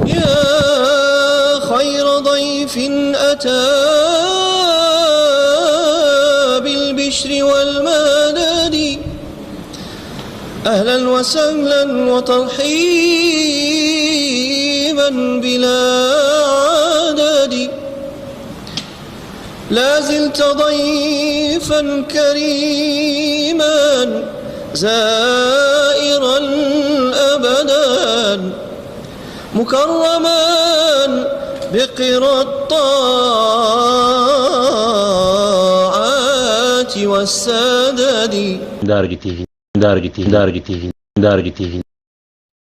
يا خير ضيف أتى بالبشر والمدد أهلا وسهلا وترحيبا بلا عدد لا زلت ضيفا كريما زائرا أبدا مكرما بقرى الطاعات والسدد Daara TV Daara J TV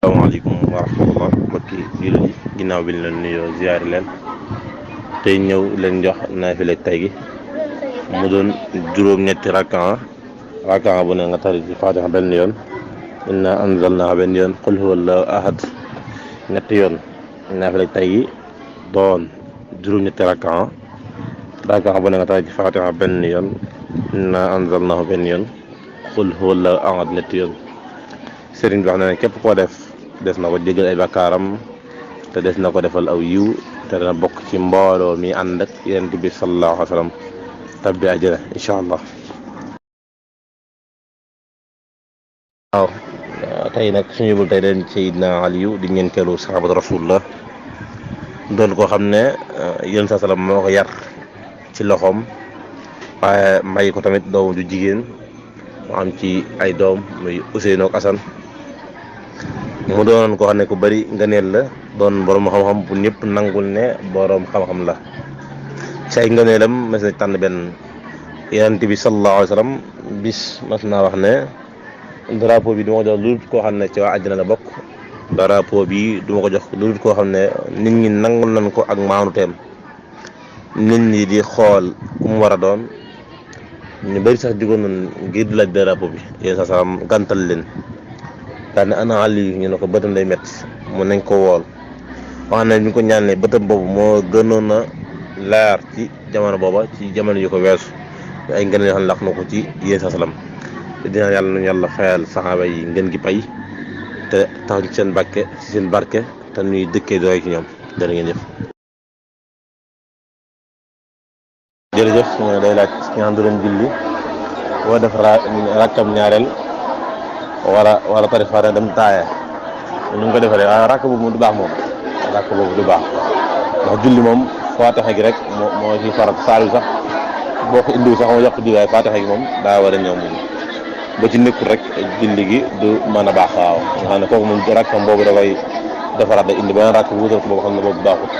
asalaamaaleykum wa rahmatullah mbokki jullit yi ginnaaw bi ñu leen nuyoo ziyaari leen tey ñëw leen jox naafila tey gi mu doon juróom-ñetti rakka bu ne nga tari ci Faatiha benn yoon inna anzalnaahu benn yoon qul huwallahu ahad ñetti yoon naafila tey gi doon juróom-ñetti rakka bu ne nga tari ci Faatiha benn yoon inna anzalnaahu benn yoon qul huwallahu ahad ñetti yoon sëriñ bi wax na ne képp koo def des na ko jégal ay bakkaaram te des na ko defal aw yiw te dana bokk ci mbooloo mi ànd ak yonent bi sallallahu alayhi wa sallam tabbi àjjana incha allah. waaw tey nag suñu bul tey den Seydina Aliyu di ñeenteelu sahabatu rasulullah doon koo xam ne yonent sa sallam moo ko yar ci loxoom waaye may ko tamit doom ju jigéen mu am ci ay doom muy Ousseynou ak Assane mu doonoon koo xam ne ku bari ngëneel la doon borom xam-xam bu ñëpp nangul ne borom xam-xam la ci ay ngëneelam mas na tànn benn yonent bi sallallahu alayhi wa sallam bis mas naa wax ne drapeau bi du ma ko jox lu dul koo xam ne ci waa àjjana la bokk drapeau bi du ma ko jox lu dul koo xam ne nit ñi nangul nañ ko ak maanuteem nit ñi di xool ku mu war a doon ñu bëri sax jugoon nañ ngir di laaj drapeau bi yéen sa salaam gàntal leen daal ne ana Aliyu ñu ne ko bëtam day métti mu nañ ko wool wax ne ñu ko ñaanee bëtam boobu moo gënoon a leer ci jamono booba ci jamono yu ko weesu ay ngeen yoo xam ne laq na ko ci yéen sa salaam te dina yàlla nañu yàlla fayal saxaaba yi ngeen gi pay te tax ci seen barke te ñuy dëkkee doy ci ñoom jërë ngeen jëf. jërëjëf ñu ne day laaj nga xam du leen julli boo def rakkam ñaareel wala tari Faatiha dem taaya ñu ngi ko defaree waaye rakk boobu moom du baax moom rakk boobu du baax ndax julli moom Faatiha gi rek moo ci farat saal sax boo ko indiw sax moo yokk di waaye Faatiha gi moom daa war a ñëw moom ba ci nekkul rek julli gi du mën a baax waaw nga xam ne kooku moom rakkam boobu da koy defaraat da indi beneen rakk bu wutal ko boobu xam ne boobu baaxut